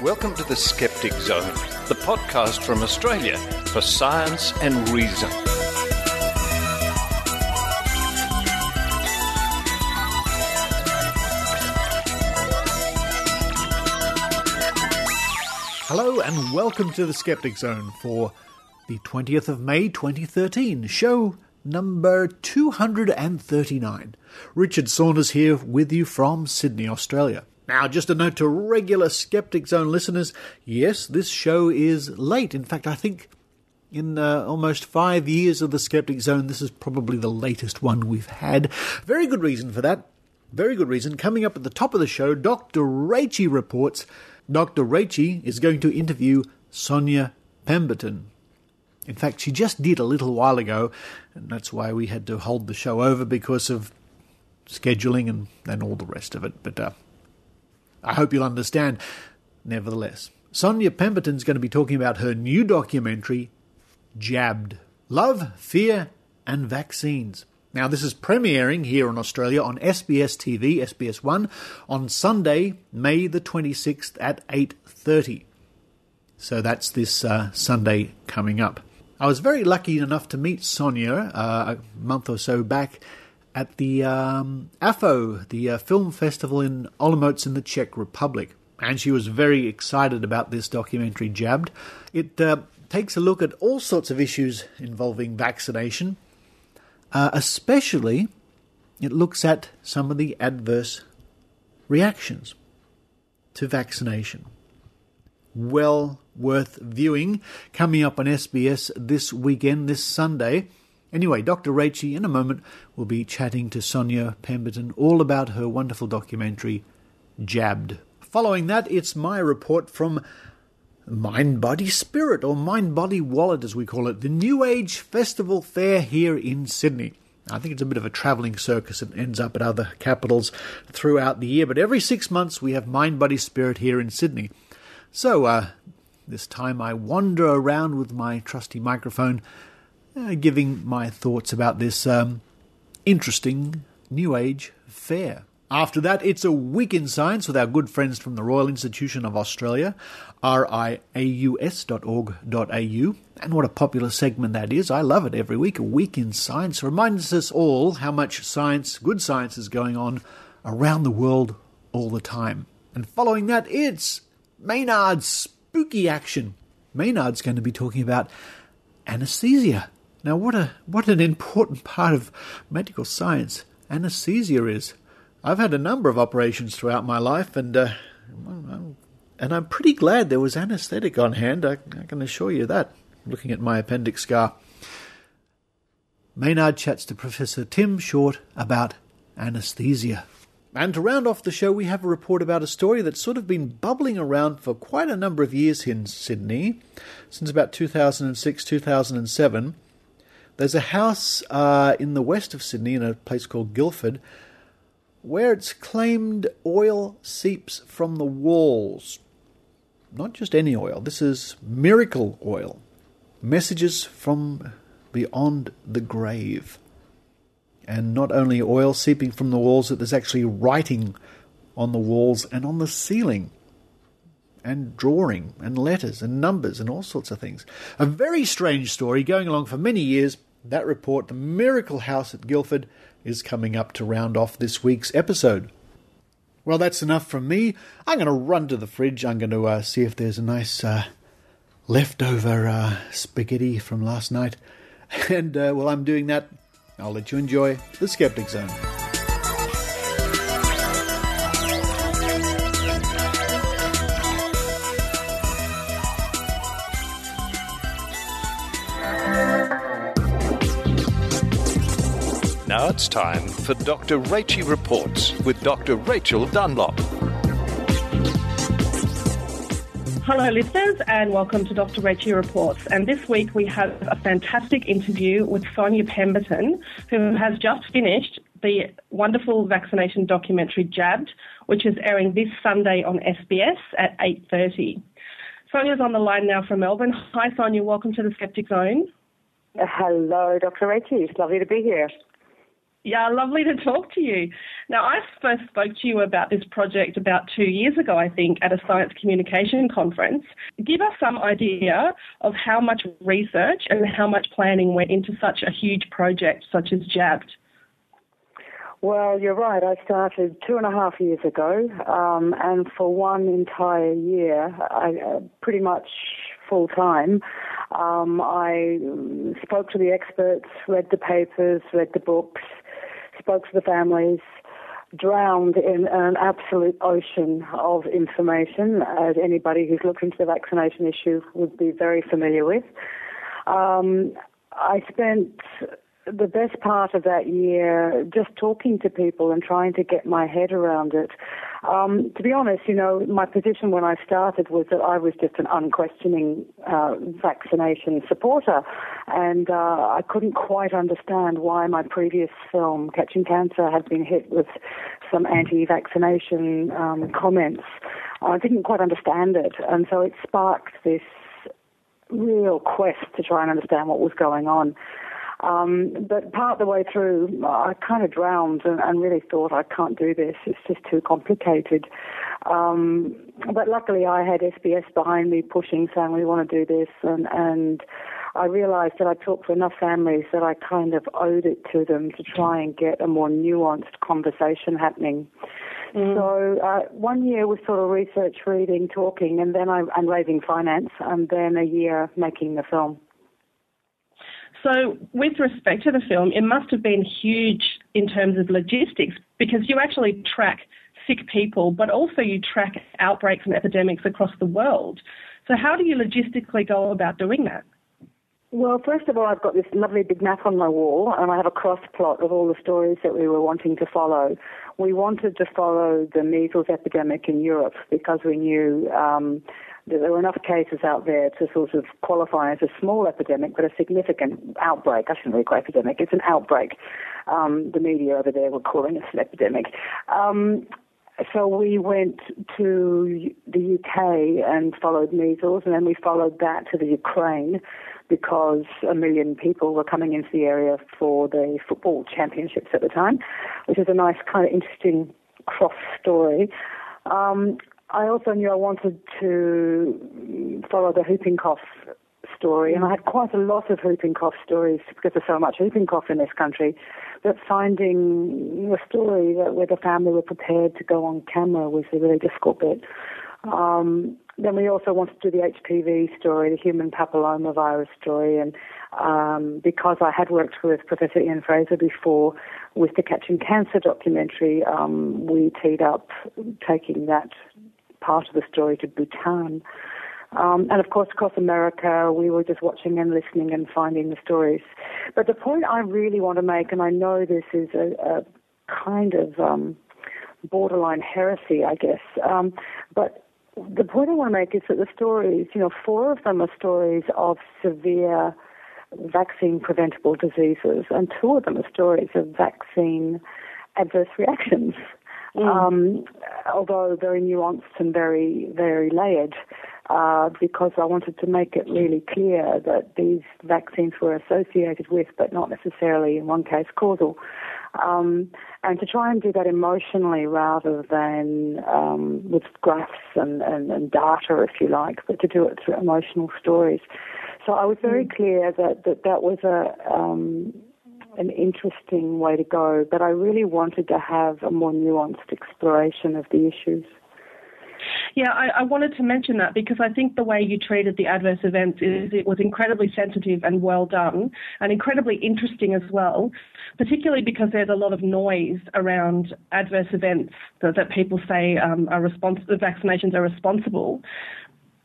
welcome to the Skeptic Zone, the podcast from Australia for science and reason. Hello and welcome to the Skeptic Zone for the 20th of May 2013, show number 239. Richard Saunders here with you from Sydney, Australia. Now, just a note to regular Skeptic Zone listeners, yes, this show is late. In fact, I think in almost 5 years of the Skeptic Zone, this is probably the latest one we've had. Very good reason for that. Very good reason. Coming up at the top of the show, Dr Rachie reports. Dr Rachie is going to interview Sonya Pemberton. In fact, she just did a little while ago, and that's why we had to hold the show over because of scheduling and all the rest of it. But I hope you'll understand. Nevertheless, Sonya Pemberton's going to be talking about her new documentary, Jabbed: Love, Fear and Vaccines. Now, this is premiering here in Australia on SBS TV, SBS 1, on Sunday, May the 26th at 8:30. So that's this Sunday coming up. I was very lucky enough to meet Sonya a month or so back at the AFO, the film festival in Olomouc in the Czech Republic. And she was very excited about this documentary, Jabbed. It takes a look at all sorts of issues involving vaccination. Especially, it looks at some of the adverse reactions to vaccination. Well worth viewing. Coming up on SBS this weekend, this Sunday. Anyway, Dr Rachie, in a moment, will be chatting to Sonya Pemberton all about her wonderful documentary, Jabbed. Following that, it's my report from Mind, Body, Spirit, or Mind, Body, Wallet, as we call it, the Newage Festival Fair here in Sydney. I think it's a bit of a travelling circus. It ends up at other capitals throughout the year, but every 6 months we have Mind, Body, Spirit here in Sydney. So this time I wander around with my trusty microphone, giving my thoughts about this interesting New Age fair. After that, it's a week in science with our good friends from the Royal Institution of Australia, RiAus.org.au. And what a popular segment that is. I love it every week. A week in science reminds us all how much science, good science, is going on around the world all the time. And following that, it's Maynard's spooky action. Maynard's going to be talking about anaesthesia. Now, what an important part of medical science anaesthesia is. I've had a number of operations throughout my life, and I'm pretty glad there was anaesthetic on hand. I can assure you that, looking at my appendix scar. Maynard chats to Professor Tim Short about anaesthesia. And to round off the show, we have a report about a story that's sort of been bubbling around for quite a number of years in Sydney, since about 2006, 2007. There's a house in the west of Sydney, in a place called Guildford, where it's claimed oil seeps from the walls. Not just any oil. This is miracle oil. Messages from beyond the grave. And not only oil seeping from the walls, but there's actually writing on the walls and on the ceiling. And drawing and letters and numbers and all sorts of things. A very strange story going along for many years. That report, The Miracle House at Guildford, is coming up to round off this week's episode. Well, that's enough from me. I'm going to run to the fridge. I'm going to see if there's a nice leftover spaghetti from last night. And while I'm doing that, I'll let you enjoy the Skeptic Zone. Now it's time for Dr Rachie Reports with Dr Rachael Dunlop. Hello listeners and welcome to Dr Rachie Reports. And this week we have a fantastic interview with Sonya Pemberton, who has just finished the wonderful vaccination documentary Jabbed, which is airing this Sunday on SBS at 8:30. Sonya's on the line now from Melbourne. Hi Sonya, welcome to the Skeptic Zone. Hello Dr Rachie, it's lovely to be here. Yeah, lovely to talk to you. Now, I first spoke to you about this project about 2 years ago, I think, at a science communication conference. Give us some idea of how much research and how much planning went into such a huge project such as JABBed. Well, you're right. I started 2.5 years ago, and for one entire year, pretty much full-time, I spoke to the experts, read the papers, read the books, spoke to the families, drowned in an absolute ocean of information, as anybody who's looked into the vaccination issue would be very familiar with. I spent the best part of that year just talking to people and trying to get my head around it. To be honest, my position when I started was that I was just an unquestioning vaccination supporter, and I couldn't quite understand why my previous film, Catching Cancer, had been hit with some anti-vaccination comments. I didn't quite understand it, and so it sparked this real quest to try and understand what was going on. But part of the way through, I kind of drowned and really thought, I can't do this. It's just too complicated. But luckily I had SBS behind me pushing, saying we want to do this. And I realized that I talked to enough families that I kind of owed it to them to try and get a more nuanced conversation happening. So 1 year was sort of research, reading, talking, and then and raising finance, and then a year making the film. So with respect to the film, it must have been huge in terms of logistics, because you actually track sick people, but also you track outbreaks and epidemics across the world. So how do you logistically go about doing that? Well, first of all, I've got this lovely big map on my wall, and I have a cross plot of all the stories that we were wanting to follow. We wanted to follow the measles epidemic in Europe because we knew that there were enough cases out there to sort of qualify as a small epidemic, but a significant outbreak. I shouldn't really call it epidemic. It's an outbreak. The media over there were calling it an epidemic. So we went to the UK and followed measles, and then we followed that to the Ukraine because 1 million people were coming into the area for the football championships at the time, which is a nice kind of interesting cross story. I also knew I wanted to follow the whooping cough story, and I had quite a lot of whooping cough stories because there's so much whooping cough in this country, but finding a story where the family were prepared to go on camera was a really difficult bit. Then we also wanted to do the HPV story, the human papillomavirus story, and because I had worked with Professor Ian Fraser before with the Catching Cancer documentary, we teed up taking that part of the story to Bhutan. And of course, across America, we were just watching and listening and finding the stories. But the point I really want to make, and I know this is a kind of borderline heresy, I guess, but the point I want to make is that the stories, 4 of them are stories of severe vaccine-preventable diseases, and 2 of them are stories of vaccine adverse reactions. Although very nuanced and very, very layered, because I wanted to make it really clear that these vaccines were associated with, but not necessarily in one case causal, and to try and do that emotionally rather than with graphs and data, if you like, but to do it through emotional stories. So I was very clear that was an interesting way to go, but I really wanted to have a more nuanced exploration of the issues. Yeah, I wanted to mention that because I think the way you treated the adverse events is it was incredibly sensitive and well done and incredibly interesting as well, particularly because there's a lot of noise around adverse events that people say the vaccinations are responsible.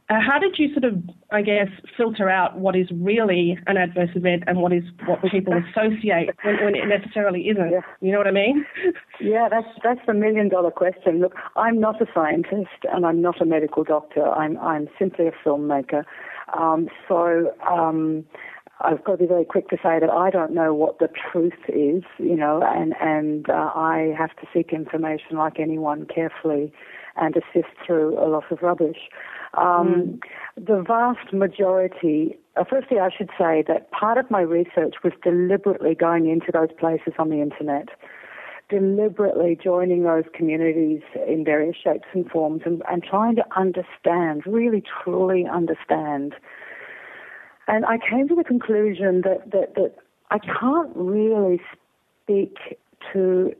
How did you sort of, I guess, filter out what is really an adverse event and what people associate when it necessarily isn't? Yeah. You know what I mean? Yeah, that's the $1 million question. Look, I'm not a scientist and I'm not a medical doctor. I'm simply a filmmaker. I've got to be very quick to say that I don't know what the truth is, and I have to seek information like anyone carefully and to sift through a lot of rubbish. The vast majority, firstly I should say that part of my research was deliberately going into those places on the internet, deliberately joining those communities in various shapes and forms and trying to understand, really truly understand. And I came to the conclusion that I can't really speak to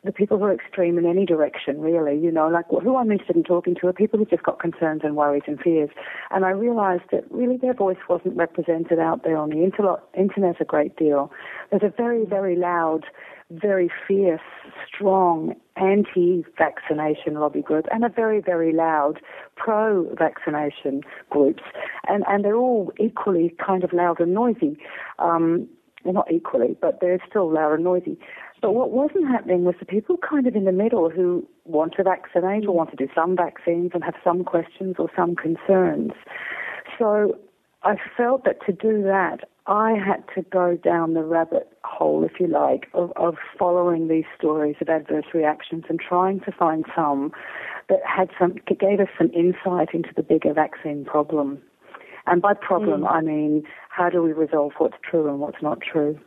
the people who are extreme in any direction, really. Like who I'm interested in talking to are people who've just got concerns and worries and fears. And I realized that really their voice wasn't represented out there on the internet a great deal. There's a very, very loud, very fierce, strong anti-vaccination lobby group and a very, very loud pro-vaccination groups. And they're all equally kind of loud and noisy. Well, not equally, but they're still loud and noisy. But what wasn't happening was the people kind of in the middle who want to vaccinate or want to do some vaccines and have some questions or some concerns. So I felt that to do that, I had to go down the rabbit hole, if you like, of following these stories of adverse reactions and trying to find some that gave us some insight into the bigger vaccine problem. And by problem, I mean, how do we resolve what's true and what's not true?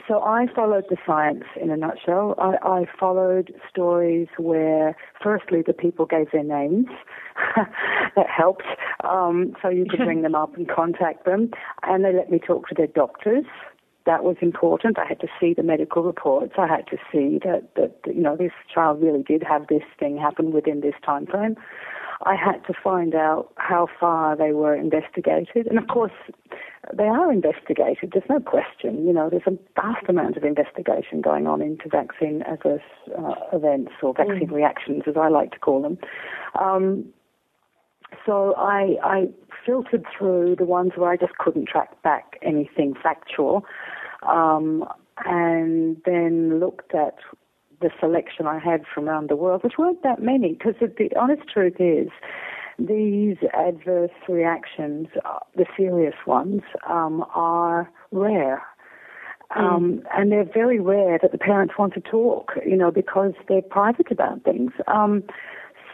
So I followed the science in a nutshell. I followed stories where, firstly, the people gave their names. That helped. So you could ring them up and contact them. And they let me talk to their doctors. That was important. I had to see the medical reports. I had to see that this child really did have this thing happen within this time frame. I had to find out how far they were investigated. And, of course, they are investigated. There's no question. There's a vast amount of investigation going on into vaccine adverse events or vaccine reactions, as I like to call them. So I filtered through the ones where I just couldn't track back anything factual and then looked at the selection I had from around the world, which weren't that many, because the honest truth is these adverse reactions, the serious ones, are rare. And they're very rare that the parents want to talk, because they're private about things.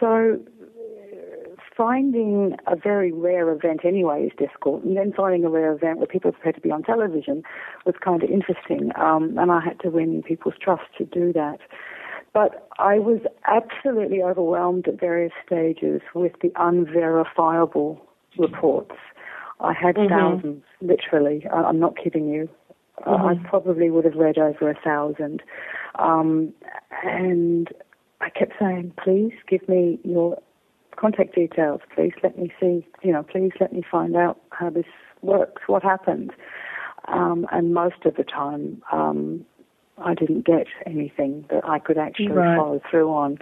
So finding a very rare event anyway is difficult, and then finding a rare event where people are prepared to be on television was kind of interesting, and I had to win people's trust to do that. But I was absolutely overwhelmed at various stages with the unverifiable reports. I had thousands, literally. I'm not kidding you. I probably would have read over 1,000. And I kept saying, please give me your contact details. Please let me see, please let me find out how this works, what happened. And most of the time, I didn't get anything that I could actually follow through on.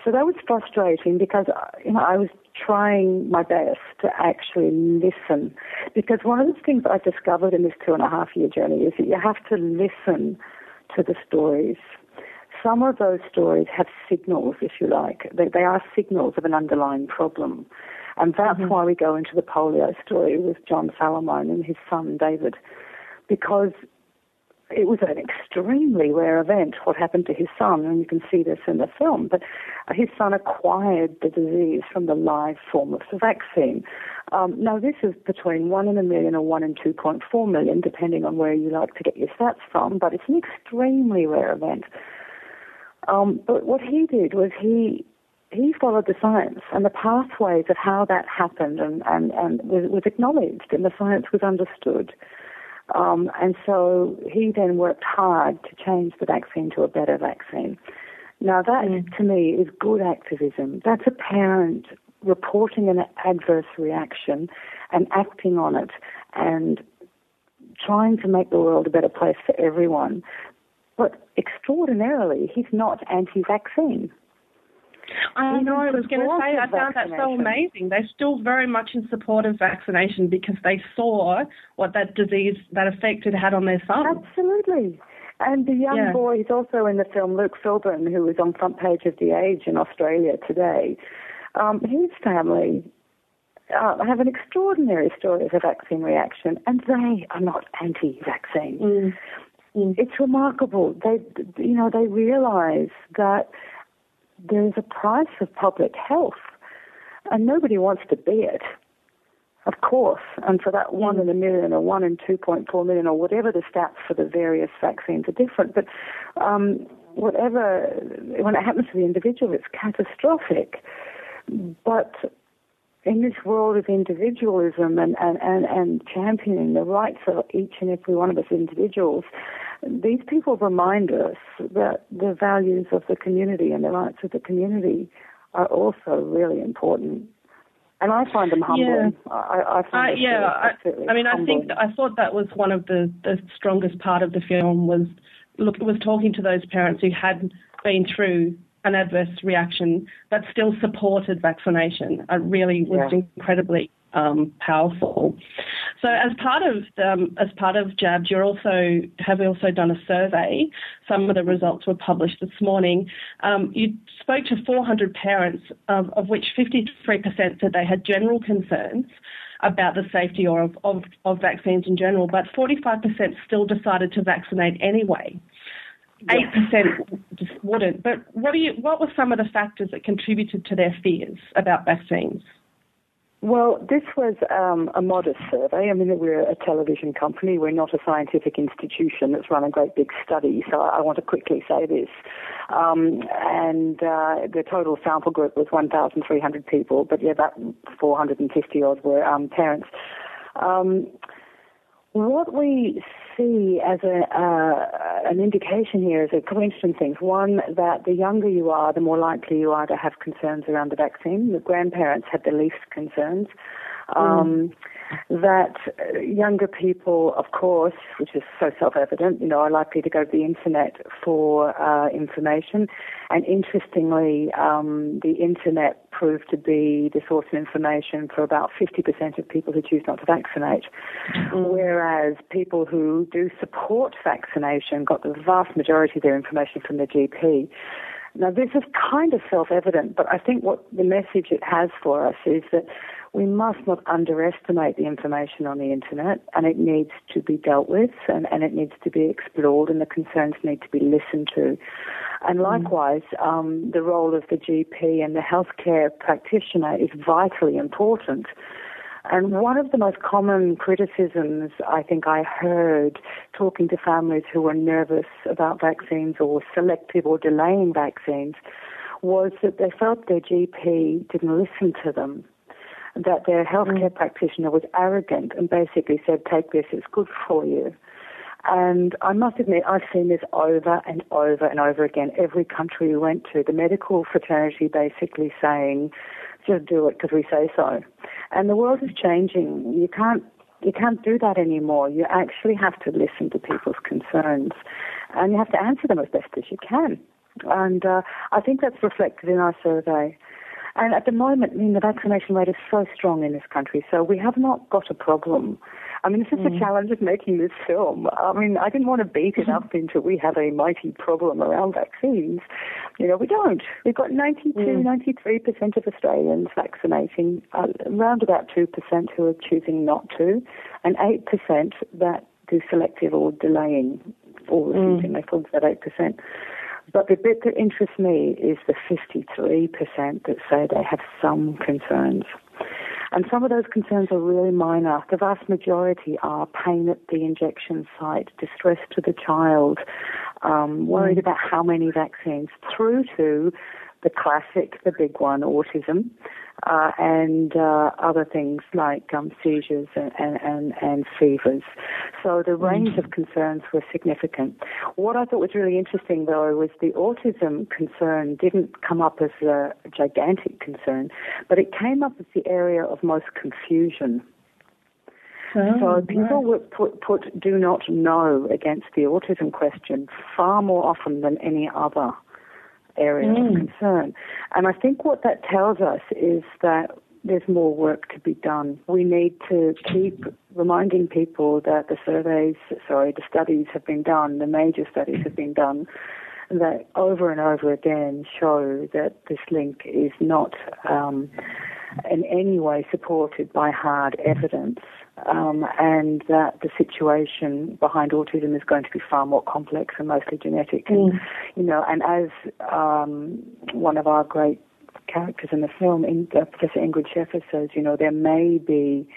So that was frustrating because, I was trying my best to actually listen. Because one of the things I discovered in this 2.5-year journey is that you have to listen to the stories. Some of those stories have signals, if you like. They are signals of an underlying problem. And that's why we go into the polio story with John Salamone and his son, David, because it was an extremely rare event, what happened to his son, and you can see this in the film. But his son acquired the disease from the live form of the vaccine. Now, this is between 1 in a million or 1 in 2.4 million, depending on where you like to get your stats from, but it's an extremely rare event. But what he did was he followed the science, and the pathways of how that happened and was acknowledged, and the science was understood. And so he then worked hard to change the vaccine to a better vaccine. Now that, to me, is good activism. That's a parent reporting an adverse reaction and acting on it and trying to make the world a better place for everyone. But extraordinarily, he's not anti-vaccine. I know, I was going to say, I found that so amazing. They're still very much in support of vaccination because they saw what that disease, that effect it had on their son. Absolutely. And the young boy is also in the film, Luke Filburn, who was on front page of The Age in Australia today. His family have an extraordinary story of a vaccine reaction, and they are not anti-vaccine. It's remarkable. They realize that there's a price of public health, and nobody wants to be it, of course. And for that 1 in a million or 1 in 2.4 million or whatever the stats for the various vaccines are different. But when it happens to the individual, it's catastrophic. But in this world of individualism and championing the rights of each and every one of us individuals, these people remind us that the values of the community and the rights of the community are also really important. And I find them humbling. Yeah. I find I thought that was one of the strongest part of the film was talking to those parents who had been through an adverse reaction but still supported vaccination. It really was incredibly powerful. So as part of Jabs, have also done a survey. Some of the results were published this morning. You spoke to 400 parents, of which 53% said they had general concerns about the safety or of vaccines in general, but 45% still decided to vaccinate anyway. 8% just wouldn't. But what were some of the factors that contributed to their fears about vaccines? Well, this was a modest survey. I mean, we're a television company. We're not a scientific institution that's run a great big study. So I want to quickly say this. The total sample group was 1,300 people, but about 450 odd were parents. What we see as an indication here is a couple of interesting things. One, that the younger you are, the more likely you are to have concerns around the vaccine. The grandparents had the least concerns. That younger people, of course, which is so self-evident, are likely to go to the internet for information. And interestingly, the internet proved to be the source of information for about 50% of people who choose not to vaccinate. Whereas people who do support vaccination got the vast majority of their information from their GP. Now, this is kind of self-evident, but I think what the message it has for us is that we must not underestimate the information on the internet, and it needs to be dealt with, and it needs to be explored, and the concerns need to be listened to. And likewise, the role of the GP and the healthcare practitioner is vitally important. And one of the most common criticisms I think I heard talking to families who were nervous about vaccines or selective or delaying vaccines was that they felt their GP didn't listen to them, that their healthcare practitioner was arrogant and basically said, take this, it's good for you. And I must admit, I've seen this over and over and over again. Every country we went to, the medical fraternity basically saying, just do it because we say so. And the world is changing. You can't do that anymore. You actually have to listen to people's concerns, and you have to answer them as best as you can. And I think that's reflected in our survey. And at the moment, the vaccination rate is so strong in this country, so we have not got a problem. This is the challenge of making this film. I didn't want to beat it up into we have a mighty problem around vaccines. We don't. We've got 93% of Australians vaccinating, around about 2% who are choosing not to, and 8% that do selective or delaying or refusing. They fall to that 8%. But the bit that interests me is the 53% that say they have some concerns. And some of those concerns are really minor. The vast majority are pain at the injection site, distress to the child, worried about how many vaccines, through to the classic, the big one, autism, and other things like seizures and fevers. So the range of concerns were significant. What I thought was really interesting, though, was the autism concern didn't come up as a gigantic concern, but it came up as the area of most confusion. So people would put do not know against the autism question far more often than any other area of concern. And I think what that tells us is that there's more work to be done. We need to keep reminding people that the studies have been done, the major studies have been done, that over and over again show that this link is not in any way supported by hard evidence, and that the situation behind autism is going to be far more complex and mostly genetic. And, and as one of our great characters in the film, Professor Ingrid Sheffer says, there may be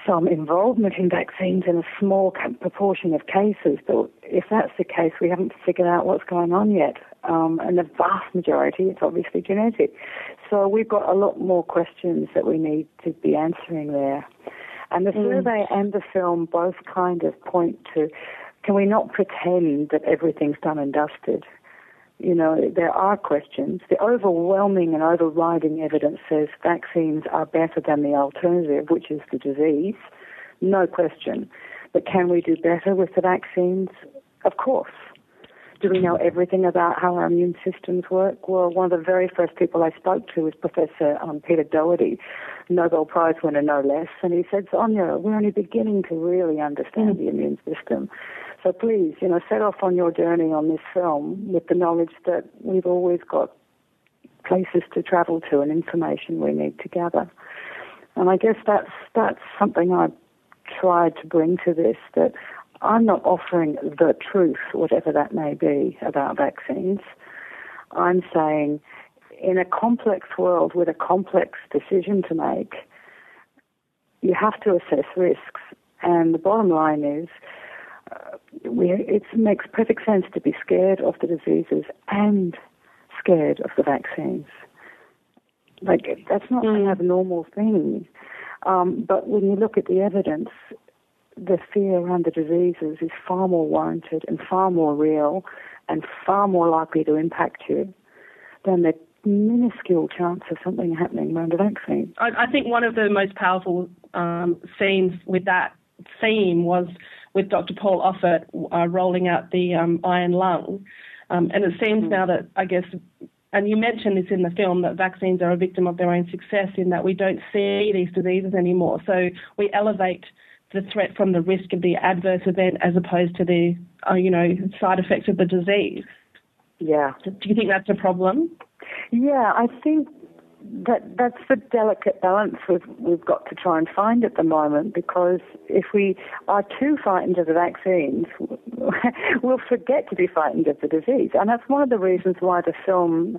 some involvement in vaccines in a small proportion of cases, but if that's the case, we haven't figured out what's going on yet. And the vast majority, it's obviously genetic. So we've got a lot more questions that we need to be answering there. And the survey and the film both kind of point to, can we not pretend that everything's done and dusted? You know, there are questions. The overwhelming and overriding evidence says vaccines are better than the alternative, which is the disease. No question. But can we do better with the vaccines? Of course. Do we know everything about how our immune systems work? Well, one of the very first people I spoke to was Professor Peter Doherty, Nobel Prize winner no less, and he said, Sonya, we're only beginning to really understand the immune system. So please, you know, set off on your journey on this film with the knowledge that we've always got places to travel to and information we need to gather. And I guess that's something I've tried to bring to this, that I'm not offering the truth, whatever that may be, about vaccines. I'm saying in a complex world with a complex decision to make, you have to assess risks. And the bottom line is, it makes perfect sense to be scared of the diseases and scared of the vaccines. Like, that's not an abnormal thing. But when you look at the evidence, the fear around the diseases is far more warranted and far more real and far more likely to impact you than the minuscule chance of something happening around a vaccine. I think one of the most powerful scenes with that theme was with Dr. Paul Offit rolling out the iron lung. And it seems now that, I guess, and you mentioned this in the film, that vaccines are a victim of their own success in that we don't see these diseases anymore. So we elevate the threat from the risk of the adverse event as opposed to the, side effects of the disease. Yeah. Do you think that's a problem? Yeah, I think that's the delicate balance we've got to try and find at the moment, because if we are too frightened of the vaccines, we'll forget to be frightened of the disease. And that's one of the reasons why the film,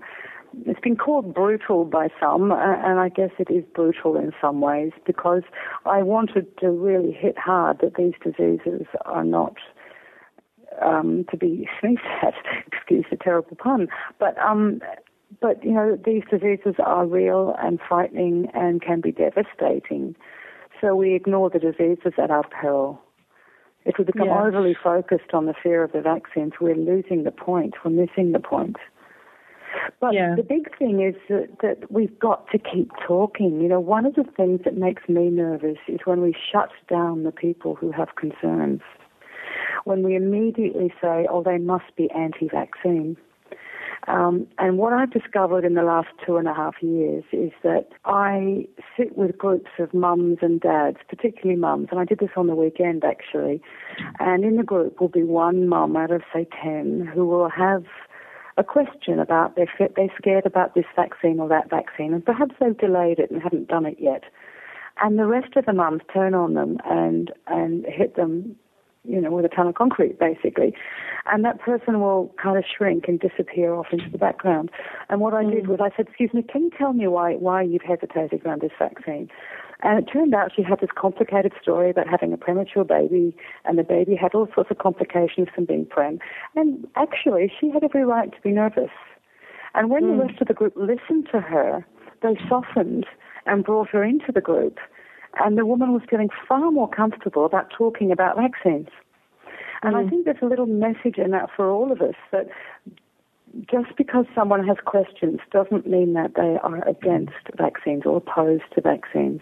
it's been called brutal by some, and I guess it is brutal in some ways, because I wanted to really hit hard that these diseases are not to be sneezed at, excuse the terrible pun, but you know, these diseases are real and frightening and can be devastating. So we ignore the diseases at our peril. If we become overly focused on the fear of the vaccines, we're losing the point, we're missing the point. But the big thing is that we've got to keep talking. You know, one of the things that makes me nervous is when we shut down the people who have concerns. When we immediately say, oh, they must be anti-vaccine. And what I've discovered in the last 2.5 years is that I sit with groups of mums and dads, particularly mums, and I did this on the weekend actually, and in the group will be one mum out of, say, 10 who will have a question about they're scared about this vaccine or that vaccine, and perhaps they've delayed it and haven't done it yet. And the rest of the mums turn on them and hit them, you know, with a ton of concrete, basically. And that person will kind of shrink and disappear off into the background. And what I did was I said, excuse me, can you tell me why you've hesitated around this vaccine? And it turned out she had this complicated story about having a premature baby, and the baby had all sorts of complications from being prem. And actually, she had every right to be nervous. And when the rest of the group listened to her, they softened and brought her into the group. And the woman was feeling far more comfortable about talking about vaccines. And I think there's a little message in that for all of us, that just because someone has questions doesn't mean that they are against vaccines or opposed to vaccines.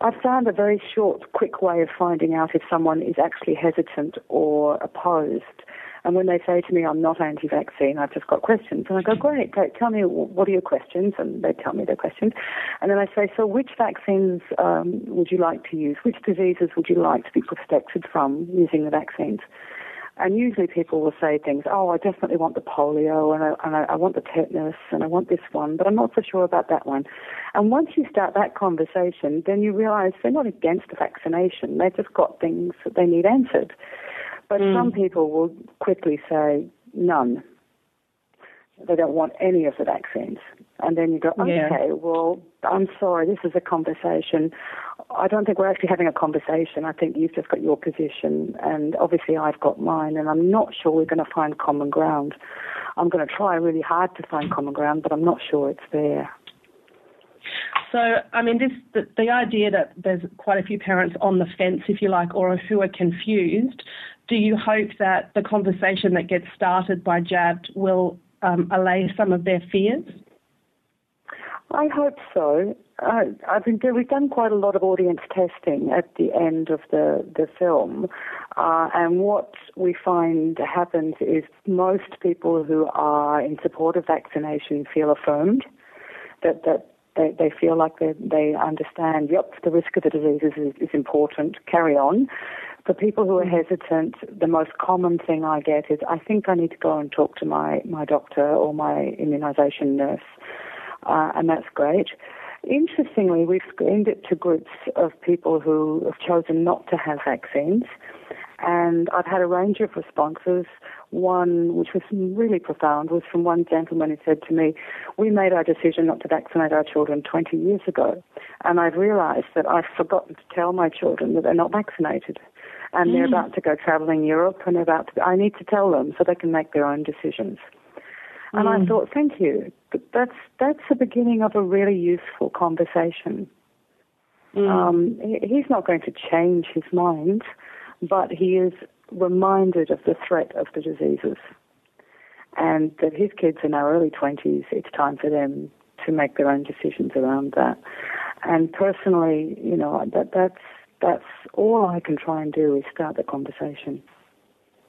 I've found a very short, quick way of finding out if someone is actually hesitant or opposed. And when they say to me, I'm not anti-vaccine, I've just got questions. And I go, great, tell me, what are your questions? And they tell me their questions. And then I say, so which vaccines would you like to use? Which diseases would you like to be protected from using the vaccines? And usually people will say things, oh, I definitely want the polio, and I want the tetanus, and I want this one, but I'm not so sure about that one. And once you start that conversation, then you realize they're not against the vaccination. They've just got things that they need answered. But some people will quickly say none. They don't want any of the vaccines. And then you go, okay, well, I'm sorry, this is a conversation I don't think we're actually having a conversation. I think you've just got your position, and obviously I've got mine, and I'm not sure we're going to find common ground. I'm going to try really hard to find common ground, but I'm not sure it's there. So, I mean, the idea that there's quite a few parents on the fence, if you like, or who are confused, do you hope that the conversation that gets started by Jabbed will allay some of their fears? I hope so. We've done quite a lot of audience testing at the end of the film, and what we find happens is most people who are in support of vaccination feel affirmed, that they feel like they understand, yep, the risk of the disease is important, carry on. For people who are hesitant, the most common thing I get is, I think I need to go and talk to my doctor or my immunisation nurse. And that's great. Interestingly, we've screened it to groups of people who have chosen not to have vaccines, and I've had a range of responses. One, which was really profound, was from one gentleman who said to me, we made our decision not to vaccinate our children 20 years ago, and I've realised that I've forgotten to tell my children that they're not vaccinated, and they're about to go travelling Europe, and I need to tell them so they can make their own decisions. And I thought, thank you. That's the beginning of a really useful conversation. He's not going to change his mind, but he is reminded of the threat of the diseases, and that his kids in our early 20s, it's time for them to make their own decisions around that. And personally, you know, that's all I can try and do is start the conversation.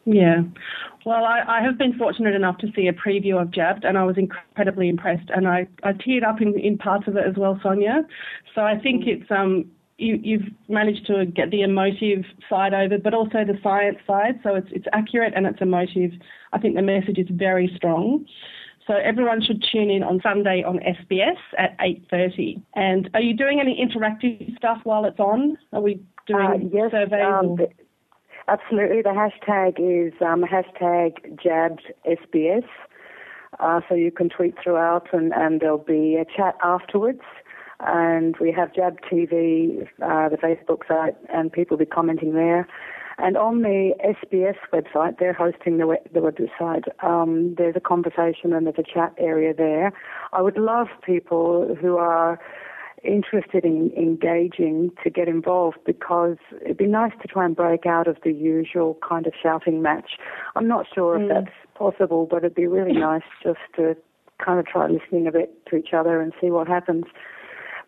Yeah. Well, I have been fortunate enough to see a preview of Jabbed, and I was incredibly impressed, and I teared up in parts of it as well, Sonya. So I think it's you've managed to get the emotive side over, but also the science side. So it's accurate and it's emotive. I think the message is very strong. So everyone should tune in on Sunday on SBS at 8:30. And are you doing any interactive stuff while it's on? Are we doing surveys? Absolutely. The hashtag is hashtag JabbedSBS. So you can tweet throughout, and there'll be a chat afterwards. And we have Jab TV, the Facebook site, and people will be commenting there. And on the SBS website, they're hosting the website. There's a conversation and there's a chat area there. I would love people who are interested in engaging to get involved, because it'd be nice to try and break out of the usual kind of shouting match. I'm not sure if that's possible, but it'd be really nice just to kind of try listening a bit to each other and see what happens.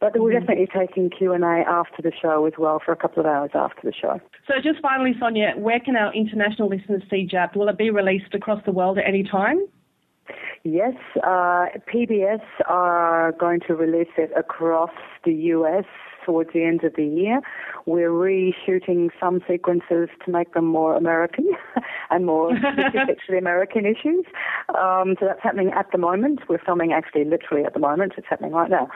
But we're definitely taking Q&A after the show as well, for a couple of hours after the show. So just finally, Sonya, where can our international listeners see Jabbed? Will it be released across the world at any time? Yes, PBS are going to release it across the US towards the end of the year. We're reshooting some sequences to make them more American and more specific to the American issues. So that's happening at the moment. We're filming actually literally at the moment. It's happening right now.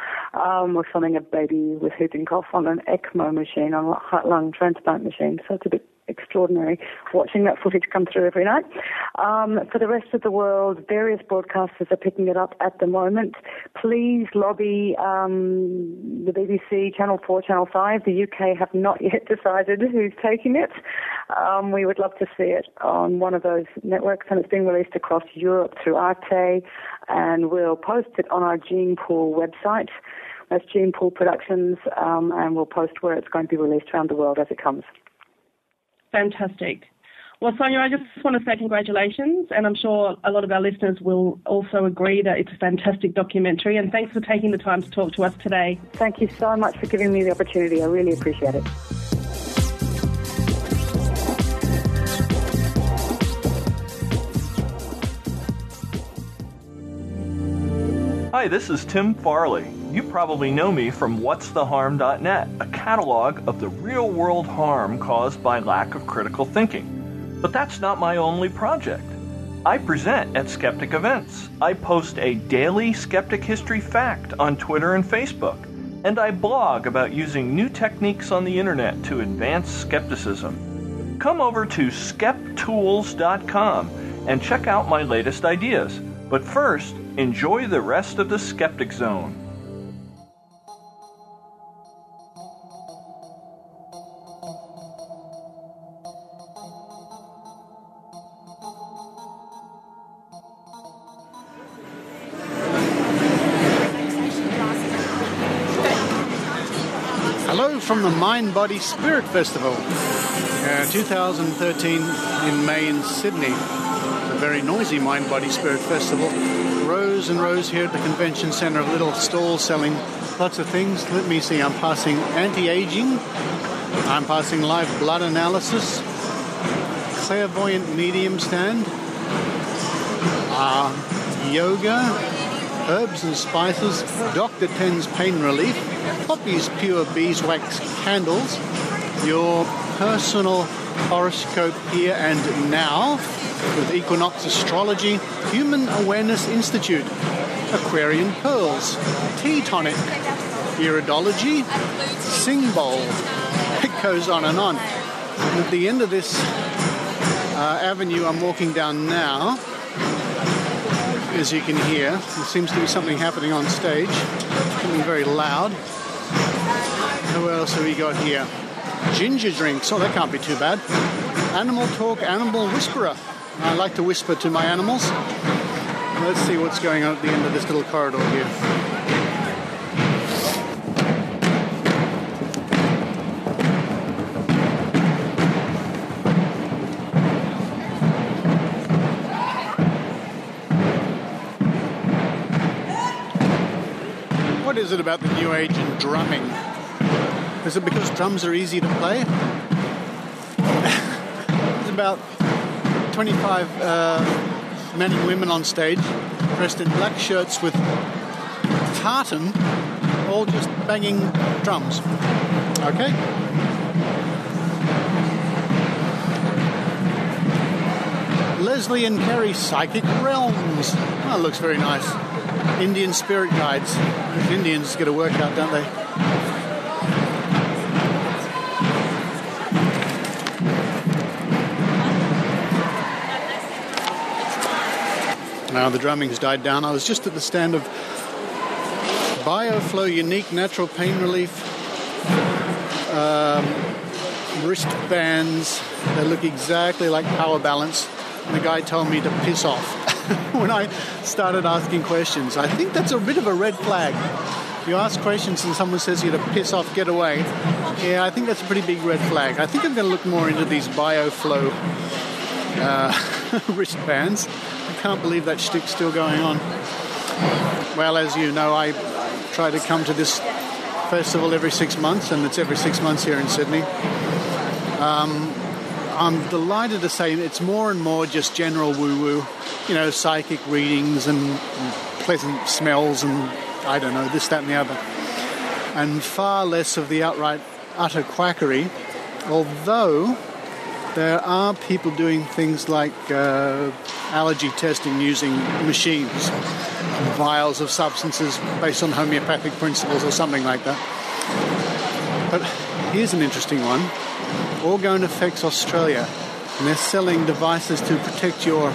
We're filming a baby with whooping cough on an ECMO machine, on a heart lung transplant machine. So it's a bit extraordinary watching that footage come through every night. For the rest of the world, various broadcasters are picking it up at the moment. Please lobby the BBC, Channel 4, Channel 5. The UK have not yet decided who's taking it. We would love to see it on one of those networks, and it's being released across Europe through Arte, and we'll post it on our Genepool website. That's Genepool Productions, and we'll post where it's going to be released around the world as it comes. Fantastic. Well, Sonya, I just want to say congratulations, and I'm sure a lot of our listeners will also agree that it's a fantastic documentary, and thanks for taking the time to talk to us today. Thank you so much for giving me the opportunity. I really appreciate it. Hi, this is Tim Farley. You probably know me from whatstheharm.net, a catalog of the real-world harm caused by lack of critical thinking. But that's not my only project. I present at Skeptic events. I post a daily Skeptic history fact on Twitter and Facebook. And I blog about using new techniques on the internet to advance skepticism. Come over to skeptools.com and check out my latest ideas. But first, enjoy the rest of the Skeptic Zone. from the Mind, Body, Spirit Festival, 2013 in May in Sydney. A very noisy Mind, Body, Spirit Festival. Rows and rows here at the convention centre of little stalls selling lots of things. Let me see, I'm passing anti-aging, I'm passing live blood analysis, clairvoyant medium stand, yoga, herbs and spices, Dr. Ten's pain relief, Poppy's pure beeswax candles, your personal horoscope here and now with Equinox Astrology, Human Awareness Institute, Aquarian Pearls, Tea Tonic, Iridology, Sing Bowl. It goes on and on. And at the end of this avenue I'm walking down now, as you can hear, there seems to be something happening on stage, something very loud. Who else have we got here? Ginger drinks, oh that can't be too bad. Animal talk, animal whisperer. I like to whisper to my animals. Let's see what's going on at the end of this little corridor here. What is it about the New Age and drumming? Is it because drums are easy to play? There's about 25 men and women on stage, dressed in black shirts with tartan, all just banging drums. Okay? Leslie and Kerry, Psychic Realms. Oh, it looks very nice. Indian spirit guides. Those Indians get a workout, don't they? Now the drumming's died down. I was just at the stand of BioFlow Unique Natural Pain Relief wristbands. They look exactly like Power Balance. And the guy told me to piss off when I started asking questions. I think that's a bit of a red flag. You ask questions and someone says you to piss off, get away. Yeah, I think that's a pretty big red flag. I think I'm going to look more into these BioFlow wristbands. I can't believe that shtick's still going on. Well, as you know, I try to come to this festival every 6 months, and it's every 6 months here in Sydney. I'm delighted to say it's more and more just general woo-woo, you know, psychic readings and pleasant smells and, I don't know, this, that and the other. And far less of the outright utter quackery, although there are people doing things like allergy testing using machines, vials of substances based on homeopathic principles or something like that. But here's an interesting one. Orgone Effects Australia, and they're selling devices to protect your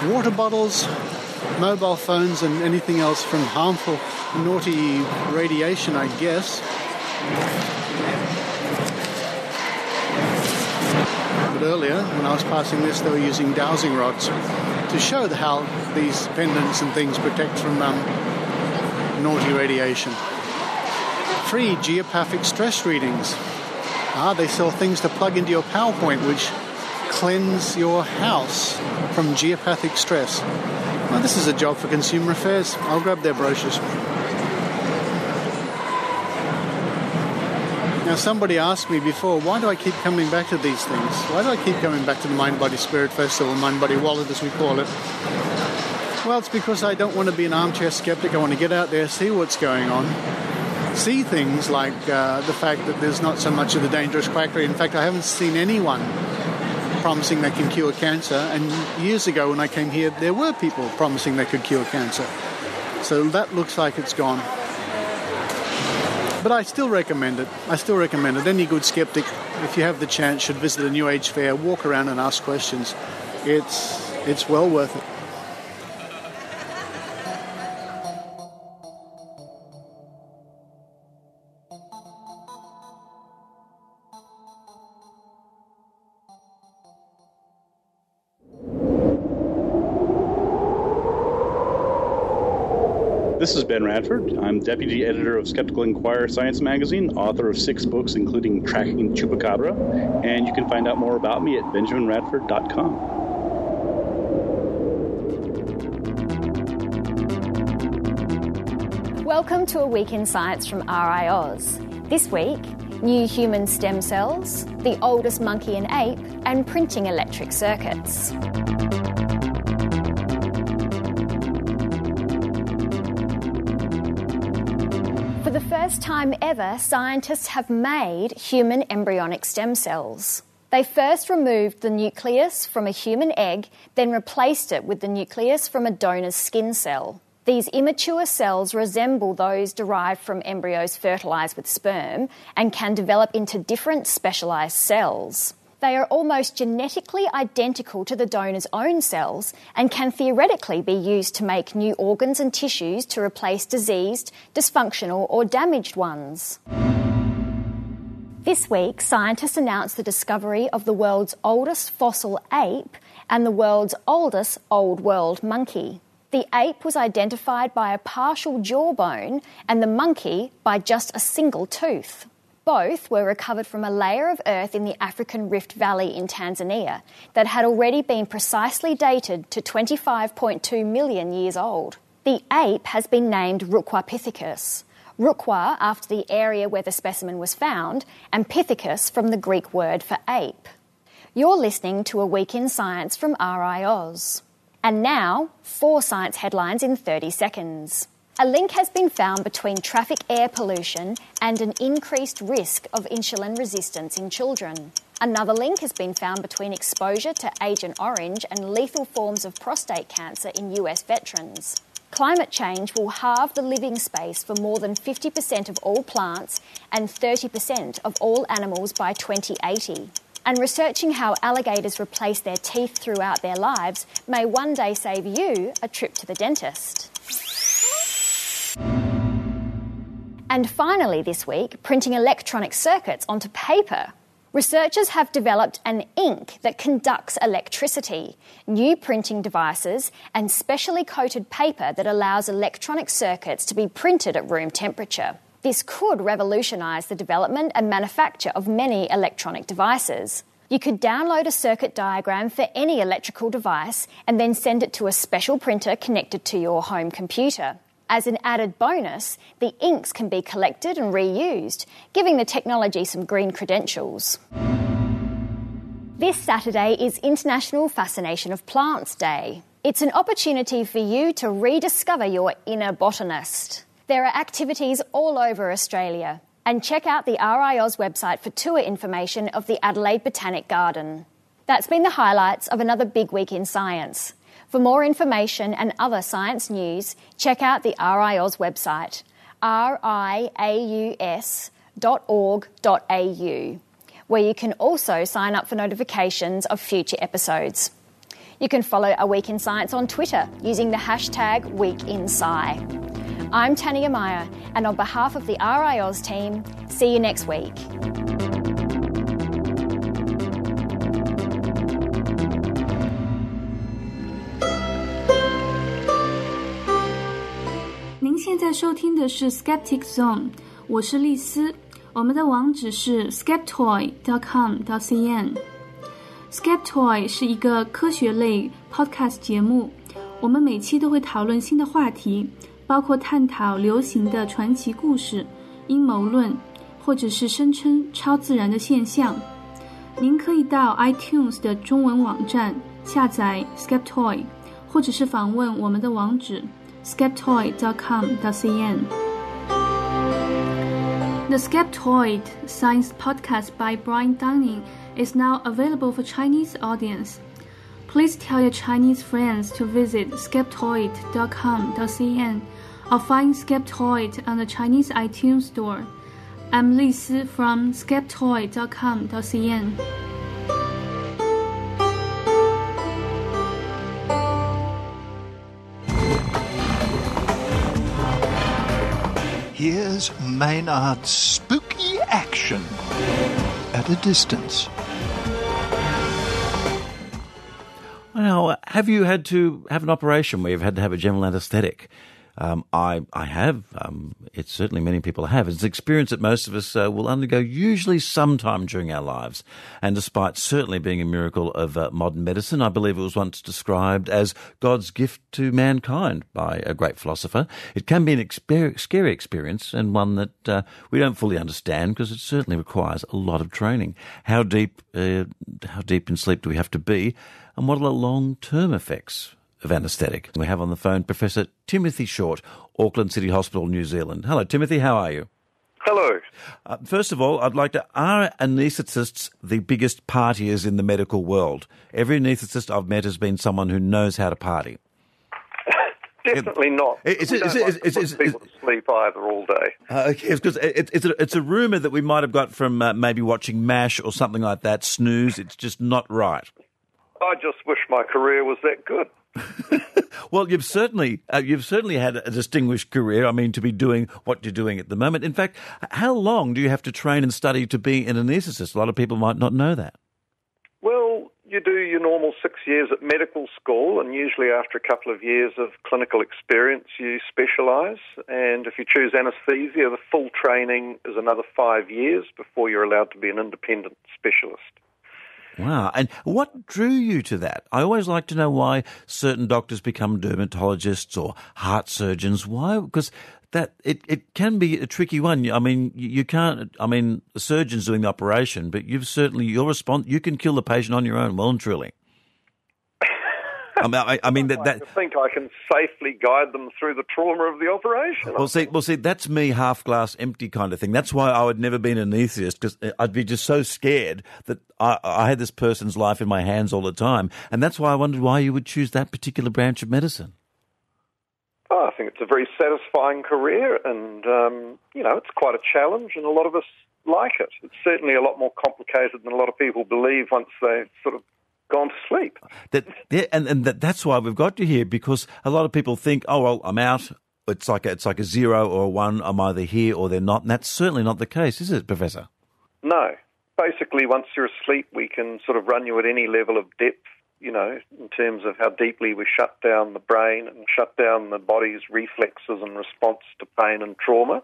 water bottles, mobile phones and anything else from harmful, naughty radiation, I guess. But earlier, when I was passing this, they were using dowsing rods to show how these pendants and things protect from naughty radiation. Free geopathic stress readings. They sell things to plug into your PowerPoint which cleanse your house from geopathic stress. Well, this is a job for Consumer Affairs. I'll grab their brochures. Now, somebody asked me before, why do I keep coming back to these things? Why do I keep coming back to the Mind, Body, Spirit Festival, Mind, Body, Wallet, as we call it? Well, it's because I don't want to be an armchair skeptic. I want to get out there, see what's going on. See things like the fact that there's not so much of the dangerous quackery. In fact, I haven't seen anyone promising they can cure cancer. And years ago when I came here, there were people promising they could cure cancer. So that looks like it's gone. But I still recommend it. Any good skeptic, if you have the chance, should visit a New Age fair, walk around and ask questions. It's well worth it. This is Ben Radford. I'm Deputy Editor of Skeptical Inquirer Science Magazine, author of 6 books, including Tracking Chupacabra, and you can find out more about me at benjaminradford.com. Welcome to A Week in Science from RiAus. This week, new human stem cells, the oldest monkey and ape, and printing electric circuits. For the first time ever, scientists have made human embryonic stem cells. They first removed the nucleus from a human egg, then replaced it with the nucleus from a donor's skin cell. These immature cells resemble those derived from embryos fertilised with sperm and can develop into different specialised cells. They are almost genetically identical to the donor's own cells and can theoretically be used to make new organs and tissues to replace diseased, dysfunctional or damaged ones. This week, scientists announced the discovery of the world's oldest fossil ape and the world's oldest Old World monkey. The ape was identified by a partial jawbone and the monkey by just a single tooth. Both were recovered from a layer of earth in the African Rift Valley in Tanzania that had already been precisely dated to 25.2 million years old. The ape has been named Rukwapithecus, Rukwa after the area where the specimen was found, and Pithecus from the Greek word for ape. You're listening to A Week in Science from RiAus. And now, 4 science headlines in 30 seconds. A link has been found between traffic air pollution and an increased risk of insulin resistance in children. Another link has been found between exposure to Agent Orange and lethal forms of prostate cancer in US veterans. Climate change will halve the living space for more than 50% of all plants and 30% of all animals by 2080. And researching how alligators replace their teeth throughout their lives may one day save you a trip to the dentist. And finally this week, printing electronic circuits onto paper. Researchers have developed an ink that conducts electricity, new printing devices, and specially coated paper that allows electronic circuits to be printed at room temperature. This could revolutionise the development and manufacture of many electronic devices. You could download a circuit diagram for any electrical device and then send it to a special printer connected to your home computer. As an added bonus, the inks can be collected and reused, giving the technology some green credentials. This Saturday is International Fascination of Plants Day. It's an opportunity for you to rediscover your inner botanist. There are activities all over Australia. And check out the RiAus website for tour information of the Adelaide Botanic Garden. That's been the highlights of another big week in science. For more information and other science news, check out the RiAus website, riaus.org.au, where you can also sign up for notifications of future episodes. You can follow A Week in Science on Twitter using the hashtag WeekInSci. I'm Tania Meyer, and on behalf of the RiAus team, see you next week.您现在收听的是 Skeptic Zone， 我是丽丝，我们的网址是 skeptoid.com.cn。 Skeptoid 是一个科学类 podcast 节目，我们每期都会讨论新的话题，包括探讨流行的传奇故事、阴谋论，或者是声称超自然的现象。您可以到 iTunes 的中文网站下载 Skeptoid， 或者是访问我们的网址 skeptoid.com.cn。 The Skeptoid Science Podcast by Brian Dunning is now available for Chinese audience. Please tell your Chinese friends to visit skeptoid.com.cn or find Skeptoid on the Chinese iTunes Store. I'm Li Si from skeptoid.com.cn. Here's Maynard's spooky action at a distance. Now, have you had to have an operation where you've had to have a general anaesthetic? I have. It's certainly many people have. It's an experience that most of us will undergo usually sometime during our lives. And despite certainly being a miracle of modern medicine, I believe it was once described as God's gift to mankind by a great philosopher. It can be an scary experience and one that we don't fully understand because it certainly requires a lot of training. How deep in sleep do we have to be? And what are the long-term effects of anaesthetic? We have on the phone Professor Timothy Short, Auckland City Hospital, New Zealand. Hello, Timothy. How are you? Hello. First of all, I'd like to... Are anaesthetists the biggest partiers in the medical world? Every anaesthetist I've met has been someone who knows how to party. Definitely not. It's people to sleep either all day. Okay, because it's a rumour that we might have got from maybe watching MASH or something like that, snooze. It's just not right. I just wish my career was that good. Well, you've certainly had a distinguished career. I mean, to be doing what you're doing at the moment. In fact, how long do you have to train and study to be an anaesthetist? A lot of people might not know that. Well, you do your normal 6 years at medical school, and usually after a couple of years of clinical experience, you specialise. And if you choose anaesthesia, the full training is another 5 years before you're allowed to be an independent specialist. Wow. And what drew you to that? I always like to know why certain doctors become dermatologists or heart surgeons. Why? Because it can be a tricky one. I mean, you can't, the surgeon's doing the operation, but you can kill the patient on your own, well and truly. I think I can safely guide them through the trauma of the operation. Well, see, that's me, half glass empty kind of thing. That's why I would never be an anaesthetist, because I'd be just so scared that I had this person's life in my hands all the time, and that's why I wondered why you would choose that particular branch of medicine. I think it's a very satisfying career, and it's quite a challenge, and a lot of us like it. It's certainly a lot more complicated than a lot of people believe once they've sort of gone to sleep. That's why we've got you here, because a lot of people think, oh, well, I'm out. It's like a 0 or a 1. I'm either here or they're not. And that's certainly not the case, is it, Professor? No. Basically, once you're asleep, we can sort of run you at any level of depth, in terms of how deeply we shut down the brain and shut down the body's reflexes in response to pain and trauma,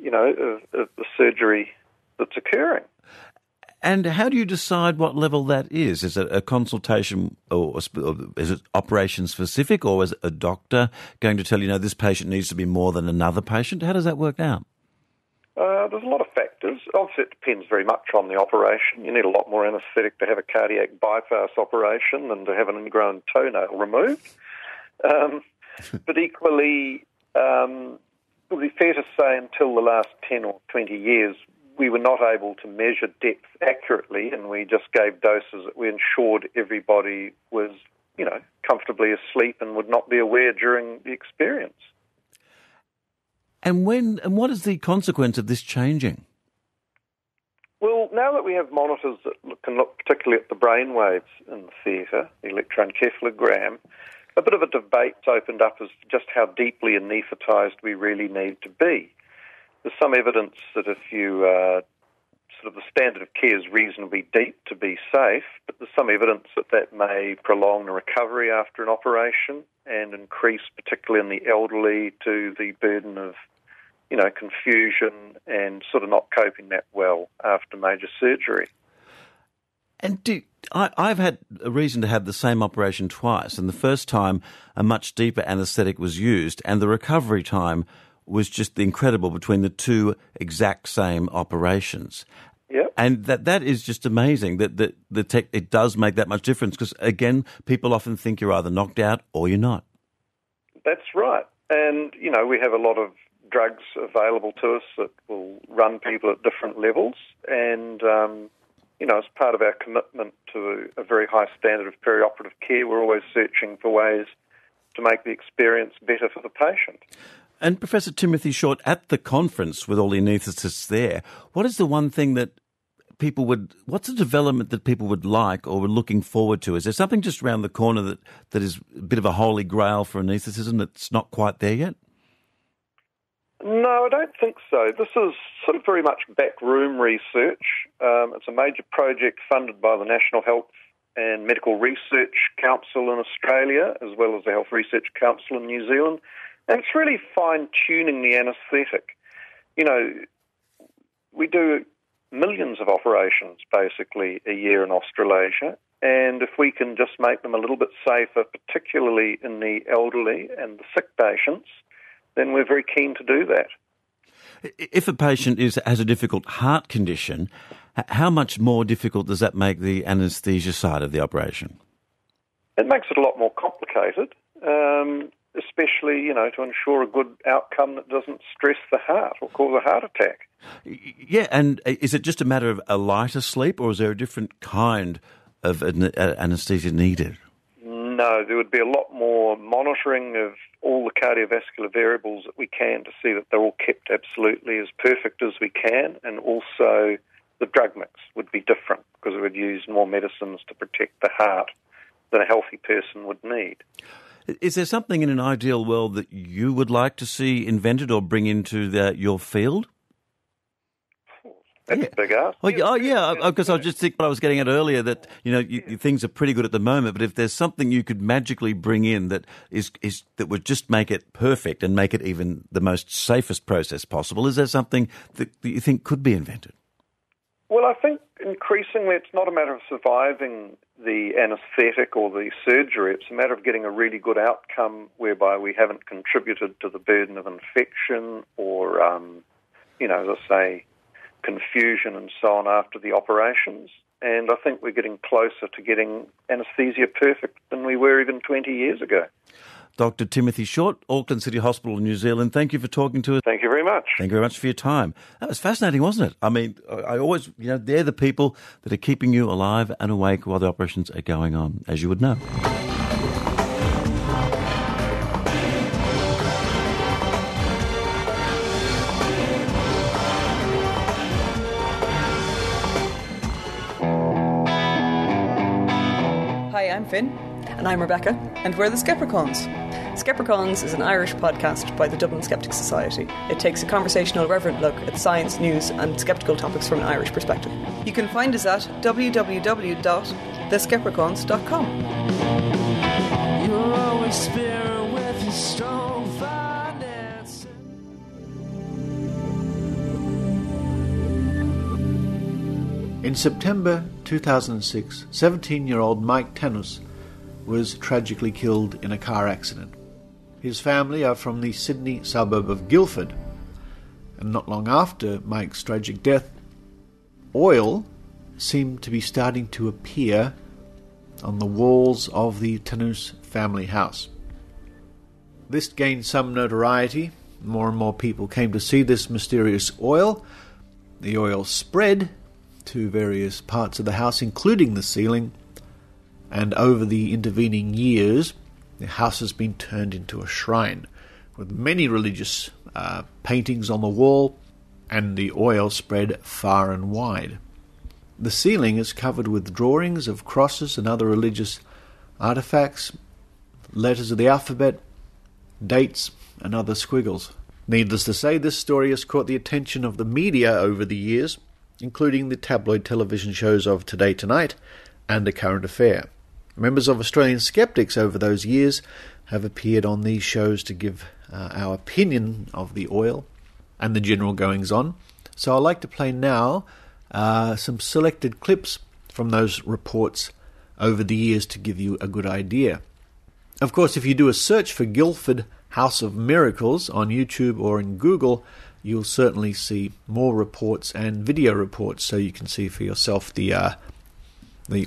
of the surgery that's occurring. And how do you decide what level that is? Is it a consultation or is it operation specific, or is it a doctor going to tell you, this patient needs to be more than another patient? How does that work out? There's a lot of factors. Obviously, it depends very much on the operation. You need a lot more anaesthetic to have a cardiac bypass operation than to have an ingrown toenail removed. But equally, it would be fair to say until the last 10 or 20 years, we were not able to measure depth accurately, and we just gave doses that we ensured everybody was, comfortably asleep and would not be aware during the experience. And what is the consequence of this changing? Well, now that we have monitors that can look particularly at the brain waves in the theatre, the electroencephalogram, a bit of a debate's opened up as to just how deeply anaesthetised we really need to be. There's some evidence that if you the standard of care is reasonably deep to be safe, but there's some evidence that may prolong the recovery after an operation and increase, particularly in the elderly, to the burden of, confusion and sort of not coping that well after major surgery. And I've had a reason to have the same operation twice, and the first time a much deeper anaesthetic was used, and the recovery time was just incredible between the two exact same operations. Yep. And that is just amazing that it does make that much difference, because, again, people often think you're either knocked out or you're not. That's right. And, we have a lot of drugs available to us that will run people at different levels. And, as part of our commitment to a very high standard of perioperative care, we're always searching for ways to make the experience better for the patient. And Professor Timothy Short, at the conference with all the anaesthetists there, what is the one thing that what's a development that people would like or were looking forward to? Is there something just around the corner that is a bit of a holy grail for anaestheticism that's not quite there yet? No, I don't think so. This is sort of very much backroom research. It's a major project funded by the National Health and Medical Research Council in Australia, as well as the Health Research Council in New Zealand. And it's really fine-tuning the anaesthetic. You know, we do millions of operations, basically, a year in Australasia, and if we can just make them a little bit safer, particularly in the elderly and the sick patients, then we're very keen to do that. If a patient has a difficult heart condition, how much more difficult does that make the anaesthesia side of the operation? It makes it a lot more complicated, especially, you know, to ensure a good outcome that doesn't stress the heart or cause a heart attack. Yeah, and is it just a matter of a lighter sleep, or is there a different kind of anaesthesia needed? No, there would be a lot more monitoring of all the cardiovascular variables that we can to see that they're all kept absolutely as perfect as we can, and also the drug mix would be different because we would use more medicines to protect the heart than a healthy person would need. Is there something in an ideal world that you would like to see invented or bring into your field? That's a big ask. Because I was just thinking what I was getting at earlier, that things are pretty good at the moment, but if there's something you could magically bring in that that would just make it perfect and make it even the most safest process possible, is there something that you think could be invented? Well, I think increasingly it's not a matter of surviving the anaesthetic or the surgery. It's a matter of getting a really good outcome whereby we haven't contributed to the burden of infection or, as I say, confusion and so on after the operations. And I think we're getting closer to getting anaesthesia perfect than we were even 20 years ago. Dr. Timothy Short, Auckland City Hospital, New Zealand, thank you for talking to us. Thank you very much. Thank you very much for your time. That was fascinating, wasn't it? I mean, I always, they're the people that are keeping you alive and awake while the operations are going on, as you would know. Hi, I'm Finn. And I'm Rebecca, and we're the Skepticons. Skepticons is an Irish podcast by the Dublin Skeptic Society. It takes a conversational, reverent look at science, news and skeptical topics from an Irish perspective. You can find us at www.theskepticons.com. You're always spirit with your strong finance. In September 2006, 17-year-old Mike Tanus was tragically killed in a car accident. His family are from the Sydney suburb of Guildford, and not long after Mike's tragic death, oil seemed to be starting to appear on the walls of the Tanus family house. This gained some notoriety. More and more people came to see this mysterious oil. The oil spread to various parts of the house, including the ceiling, and over the intervening years, the house has been turned into a shrine, with many religious paintings on the wall, and the oil spread far and wide. The ceiling is covered with drawings of crosses and other religious artifacts, letters of the alphabet, dates, and other squiggles. Needless to say, this story has caught the attention of the media over the years, including the tabloid television shows of Today Tonight and A Current Affair. Members of Australian Skeptics over those years have appeared on these shows to give our opinion of the oil and the general goings-on. So I'd like to play now some selected clips from those reports over the years to give you a good idea. Of course, if you do a search for Guildford House of Miracles on YouTube or in Google, you'll certainly see more reports and video reports so you can see for yourself the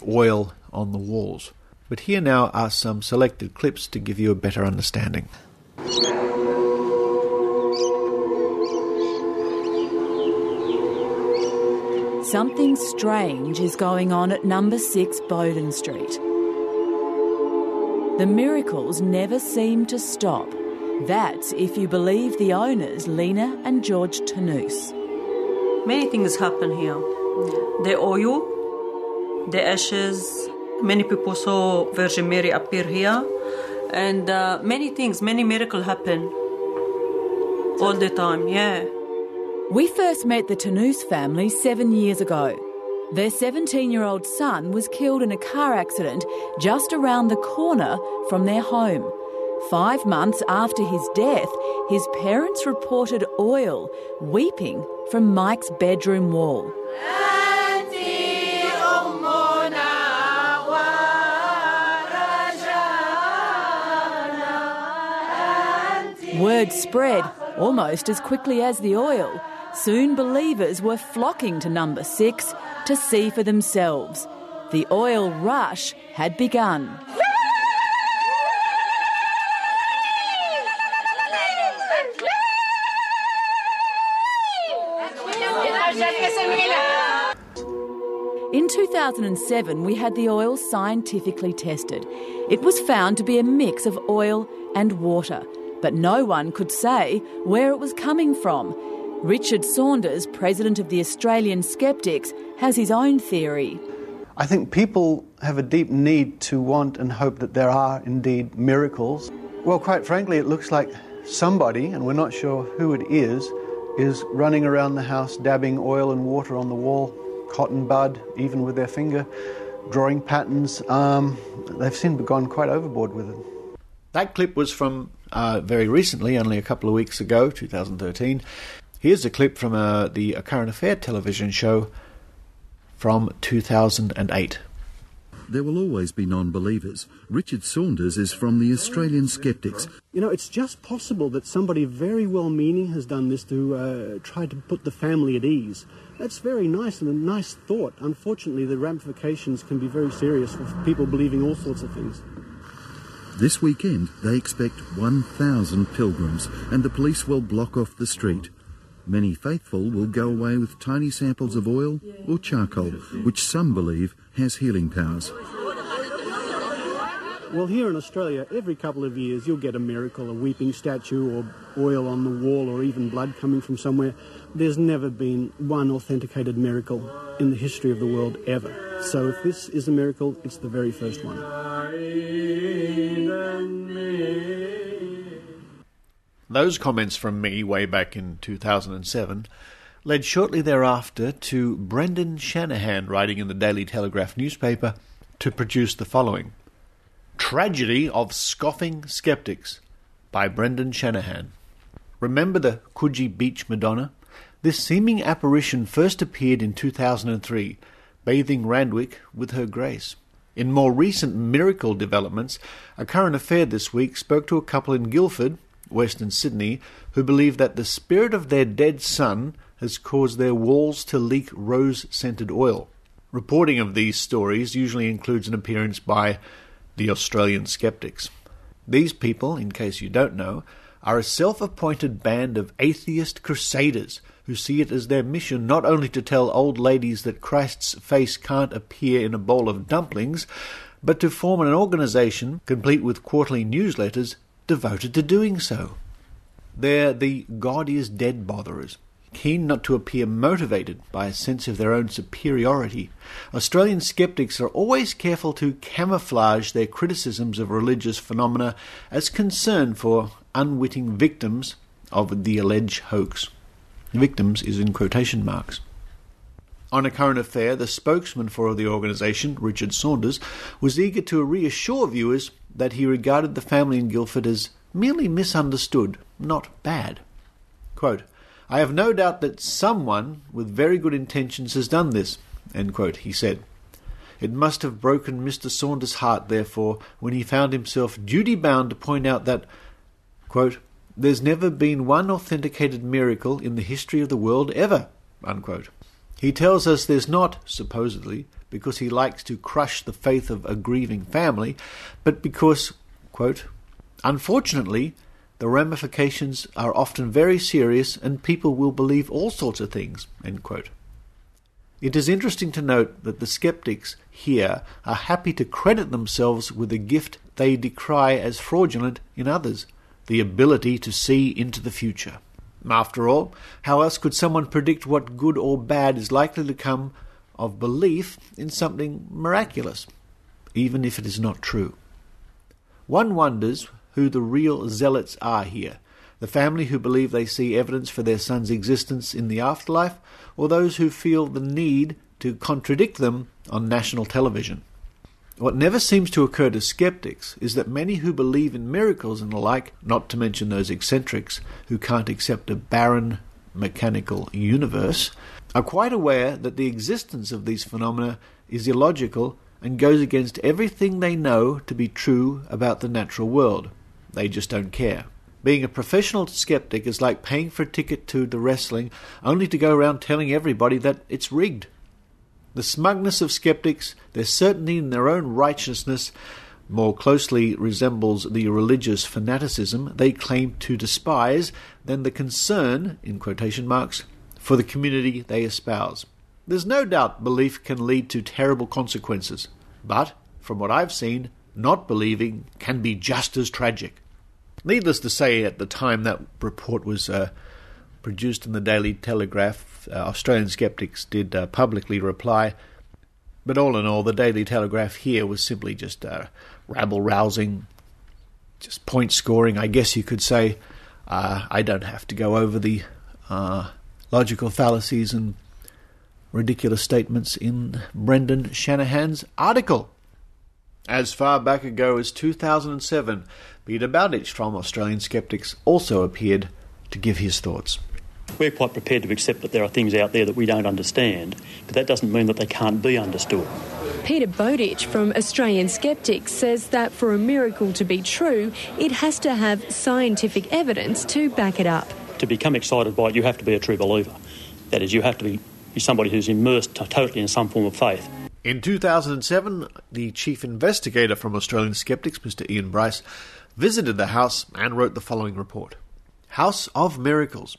oil on the walls. But here now are some selected clips to give you a better understanding. Something strange is going on at number 6 Bowden Street. The miracles never seem to stop. That's if you believe the owners, Lena and George Tanus. Many things happen here. The oil, the ashes. Many people saw Virgin Mary appear here. And many things, many miracles happen. All the time, yeah. We first met the Tanus family 7 years ago. Their 17-year-old son was killed in a car accident just around the corner from their home. 5 months after his death, his parents reported oil weeping from Mike's bedroom wall. Word spread almost as quickly as the oil. Soon believers were flocking to number 6 to see for themselves. The oil rush had begun. In 2007, we had the oil scientifically tested. It was found to be a mix of oil and water, but no one could say where it was coming from. Richard Saunders, president of the Australian Skeptics, has his own theory. I think people have a deep need to want and hope that there are indeed miracles. Well, quite frankly, it looks like somebody, and we're not sure who it is running around the house dabbing oil and water on the wall, cotton bud, even with their finger, drawing patterns. They've seemed to have gone quite overboard with it. That clip was from very recently, only a couple of weeks ago, 2013. Here's a clip from the Current Affair television show from 2008. There will always be non-believers. Richard Saunders is from the Australian Skeptics. You know, it's just possible that somebody very well-meaning has done this to try to put the family at ease. That's very nice and a nice thought. Unfortunately, the ramifications can be very serious for people believing all sorts of things. This weekend, they expect 1,000 pilgrims, and the police will block off the street. Many faithful will go away with tiny samples of oil or charcoal, which some believe has healing powers. Well, here in Australia, every couple of years you'll get a miracle, a weeping statue or oil on the wall or even blood coming from somewhere. There's never been one authenticated miracle in the history of the world ever. So if this is a miracle, it's the very first one. Those comments from me way back in 2007 led shortly thereafter to Brendan Shanahan writing in the Daily Telegraph newspaper to produce the following: Tragedy of Scoffing Skeptics by Brendan Shanahan. Remember the Coogee Beach Madonna? This seeming apparition first appeared in 2003, bathing Randwick with her grace. In more recent miracle developments, A Current Affair this week spoke to a couple in Guildford, Western Sydney, who believe that the spirit of their dead son has caused their walls to leak rose-scented oil. Reporting of these stories usually includes an appearance by the Australian Skeptics. These people, in case you don't know, are a self-appointed band of atheist crusaders who see it as their mission not only to tell old ladies that Christ's face can't appear in a bowl of dumplings, but to form an organisation complete with quarterly newsletters devoted to doing so. They're the God is dead botherers, keen not to appear motivated by a sense of their own superiority. Australian skeptics are always careful to camouflage their criticisms of religious phenomena as concern for unwitting victims of the alleged hoax. Victims is in quotation marks. On A Current Affair, the spokesman for the organisation, Richard Saunders, was eager to reassure viewers that he regarded the family in Guildford as merely misunderstood, not bad. Quote, I have no doubt that someone with very good intentions has done this, end quote, he said. It must have broken Mr. Saunders' heart, therefore, when he found himself duty-bound to point out that, quote, there's never been one authenticated miracle in the history of the world ever, unquote. He tells us there's not, supposedly, because he likes to crush the faith of a grieving family, but because, quote, unfortunately, the ramifications are often very serious and people will believe all sorts of things, end quote. It is interesting to note that the skeptics here are happy to credit themselves with a gift they decry as fraudulent in others, the ability to see into the future. After all, how else could someone predict what good or bad is likely to come of belief in something miraculous, even if it is not true? One wonders who the real zealots are here, the family who believe they see evidence for their son's existence in the afterlife, or those who feel the need to contradict them on national television. What never seems to occur to skeptics is that many who believe in miracles and the like, not to mention those eccentrics who can't accept a barren, mechanical universe, are quite aware that the existence of these phenomena is illogical and goes against everything they know to be true about the natural world. They just don't care. Being a professional skeptic is like paying for a ticket to the wrestling only to go around telling everybody that it's rigged. The smugness of skeptics, their certainty in their own righteousness, more closely resembles the religious fanaticism they claim to despise than the concern, in quotation marks, for the community they espouse. There's no doubt belief can lead to terrible consequences, but, from what I've seen, not believing can be just as tragic. Needless to say, at the time that report was produced in the Daily Telegraph, Australian skeptics did publicly reply, but all in all, the Daily Telegraph here was simply just rabble-rousing, just point-scoring, I guess you could say. I don't have to go over the logical fallacies and ridiculous statements in Brendan Shanahan's article. As far back ago as 2007, Peter Bowditch from Australian Skeptics also appeared to give his thoughts. We're quite prepared to accept that there are things out there that we don't understand, but that doesn't mean that they can't be understood. Peter Bowditch from Australian Skeptics says that for a miracle to be true, it has to have scientific evidence to back it up. To become excited by it, you have to be a true believer. That is, you have to be somebody who's immersed totally in some form of faith. In 2007, the chief investigator from Australian Skeptics, Mr. Ian Bryce, visited the house and wrote the following report. House of Miracles.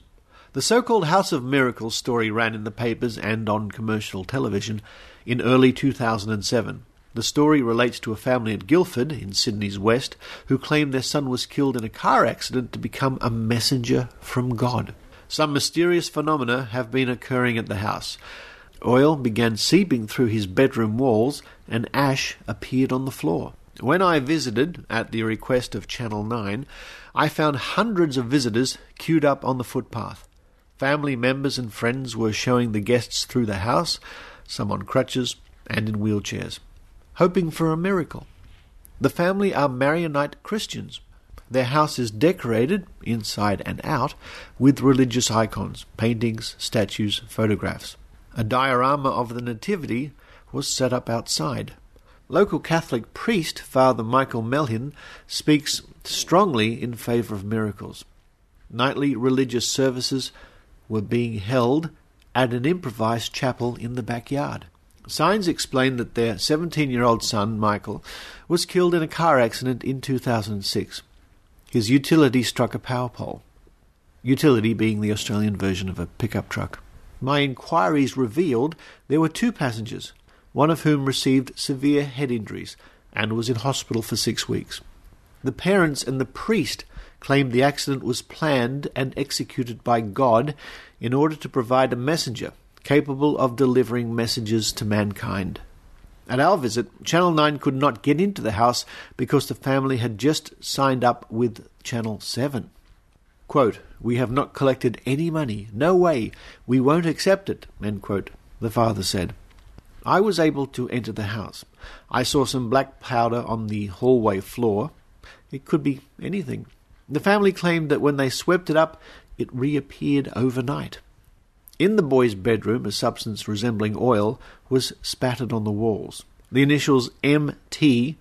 The so-called House of Miracles story ran in the papers and on commercial television in early 2007. The story relates to a family at Guildford, in Sydney's west, who claimed their son was killed in a car accident to become a messenger from God. Some mysterious phenomena have been occurring at the house. Oil began seeping through his bedroom walls and ash appeared on the floor. When I visited, at the request of Channel 9, I found hundreds of visitors queued up on the footpath. Family members and friends were showing the guests through the house, some on crutches and in wheelchairs, hoping for a miracle. The family are Maronite Christians. Their house is decorated, inside and out, with religious icons, paintings, statues, photographs. A diorama of the Nativity was set up outside. Local Catholic priest, Father Michael Melhin, speaks strongly in favour of miracles. Nightly religious services were being held at an improvised chapel in the backyard. Signs explain that their 17-year-old son, Michael, was killed in a car accident in 2006. His utility struck a power pole. Utility being the Australian version of a pickup truck. My inquiries revealed there were 2 passengers, one of whom received severe head injuries and was in hospital for 6 weeks. The parents and the priest claimed the accident was planned and executed by God in order to provide a messenger capable of delivering messages to mankind. At our visit, Channel 9 could not get into the house because the family had just signed up with Channel 7. Quote, "We have not collected any money. No way. We won't accept it," end quote, the father said. I was able to enter the house. I saw some black powder on the hallway floor. It could be anything. The family claimed that when they swept it up, it reappeared overnight. In the boy's bedroom, a substance resembling oil was spattered on the walls. The initials MT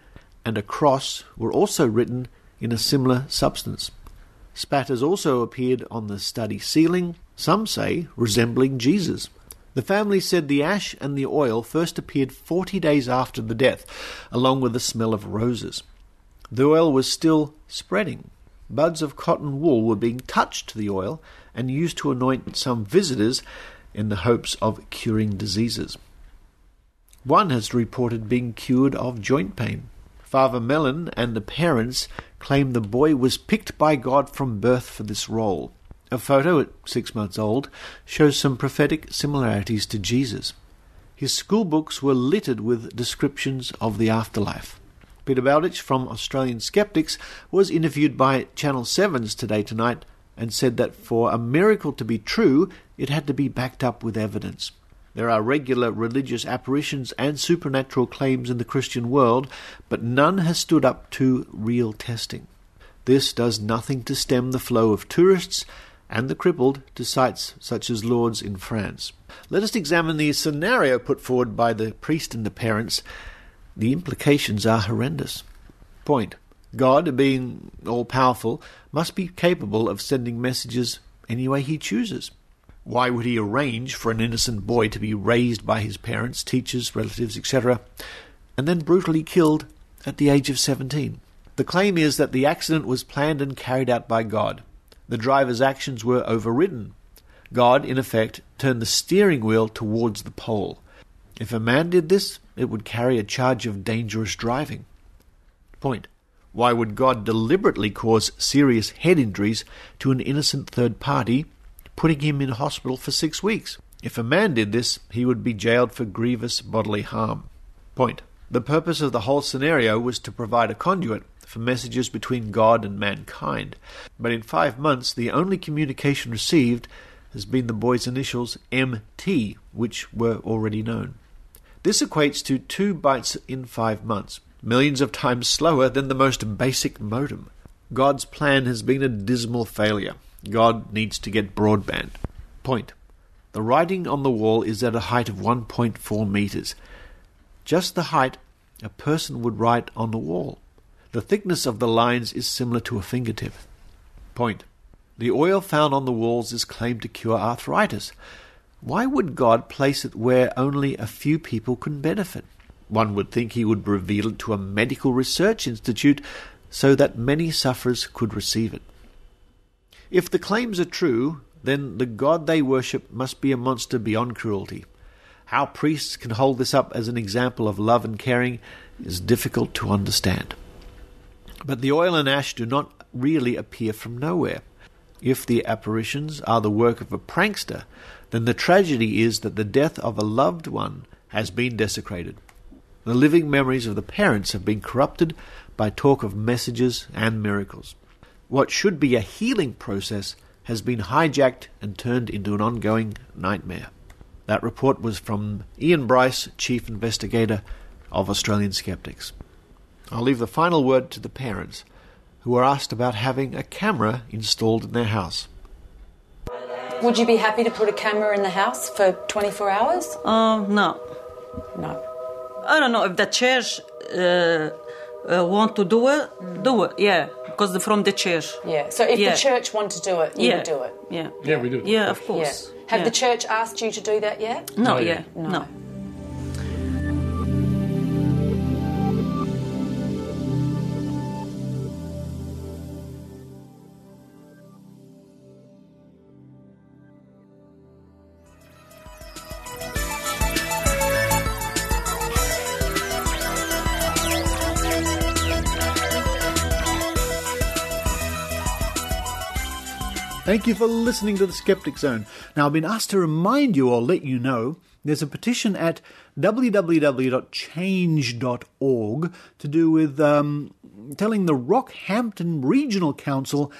and a cross were also written in a similar substance. Spatters also appeared on the study ceiling, some say resembling Jesus. The family said the ash and the oil first appeared 40 days after the death, along with the smell of roses. The oil was still spreading. Buds of cotton wool were being touched to the oil and used to anoint some visitors in the hopes of curing diseases. One has reported being cured of joint pain. Father Mellon and the parents claim the boy was picked by God from birth for this role. A photo at 6 months old shows some prophetic similarities to Jesus. His school books were littered with descriptions of the afterlife. Peter Bowditch from Australian Skeptics was interviewed by Channel 7's Today Tonight and said that for a miracle to be true, it had to be backed up with evidence. There are regular religious apparitions and supernatural claims in the Christian world, but none has stood up to real testing. This does nothing to stem the flow of tourists and the crippled to sites such as Lourdes in France. Let us examine the scenario put forward by the priest and the parents. The implications are horrendous. Point. God, being all-powerful, must be capable of sending messages any way he chooses. Why would he arrange for an innocent boy to be raised by his parents, teachers, relatives, etc., and then brutally killed at the age of 17? The claim is that the accident was planned and carried out by God. The driver's actions were overridden. God, in effect, turned the steering wheel towards the pole. If a man did this, it would carry a charge of dangerous driving. Point. Why would God deliberately cause serious head injuries to an innocent third party, putting him in hospital for 6 weeks? If a man did this, he would be jailed for grievous bodily harm. Point. The purpose of the whole scenario was to provide a conduit for messages between God and mankind. But in 5 months, the only communication received has been the boy's initials MT, which were already known. This equates to 2 bytes in 5 months, millions of times slower than the most basic modem. God's plan has been a dismal failure. God needs to get broadband. Point. The writing on the wall is at a height of 1.4 meters. Just the height a person would write on the wall. The thickness of the lines is similar to a fingertip. Point. The oil found on the walls is claimed to cure arthritis. Why would God place it where only a few people can benefit? One would think he would reveal it to a medical research institute so that many sufferers could receive it. If the claims are true, then the God they worship must be a monster beyond cruelty. How priests can hold this up as an example of love and caring is difficult to understand. But the oil and ash do not really appear from nowhere. If the apparitions are the work of a prankster, then the tragedy is that the death of a loved one has been desecrated. The living memories of the parents have been corrupted by talk of messages and miracles. What should be a healing process has been hijacked and turned into an ongoing nightmare. That report was from Ian Bryce, Chief Investigator of Australian Skeptics. I'll leave the final word to the parents, who were asked about having a camera installed in their house. Would you be happy to put a camera in the house for 24 hours? No. No. I don't know if the church want to do it, yeah, because from the church. Yeah, so if the church want to do it, you would do it? Yeah. Yeah, we do. Yeah, of course. Yeah. Have the church asked you to do that yet? No, No. Thank you for listening to the Skeptic Zone. Now, I've been asked to remind you or let you know there's a petition at www.change.org to do with telling the Rockhampton Regional Council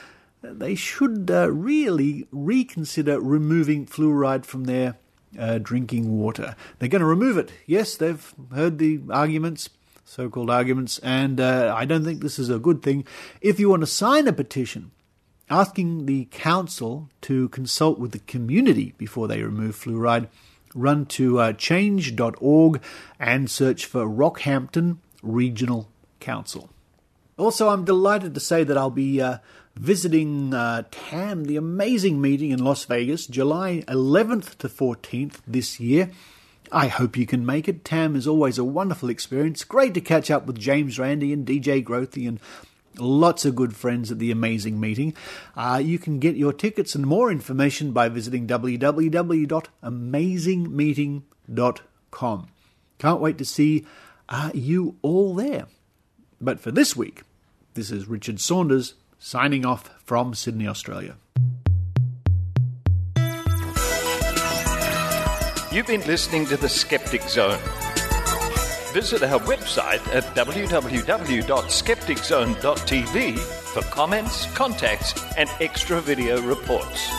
they should really reconsider removing fluoride from their drinking water. They're going to remove it. Yes, they've heard the arguments, so-called arguments, and I don't think this is a good thing. If you want to sign a petition asking the council to consult with the community before they remove fluoride, run to change.org and search for Rockhampton Regional Council. Also, I'm delighted to say that I'll be visiting TAM, the amazing meeting in Las Vegas, July 11th to 14th this year. I hope you can make it. TAM is always a wonderful experience. Great to catch up with James Randi and DJ Grothy and lots of good friends at the amazing meeting. You can get your tickets and more information by visiting www.amazingmeeting.com. Can't wait to see you all there. But for this week, this is Richard Saunders signing off from Sydney, Australia. You've been listening to the Skeptic Zone. Visit our website at www.skepticzone.tv for comments, contacts, and extra video reports.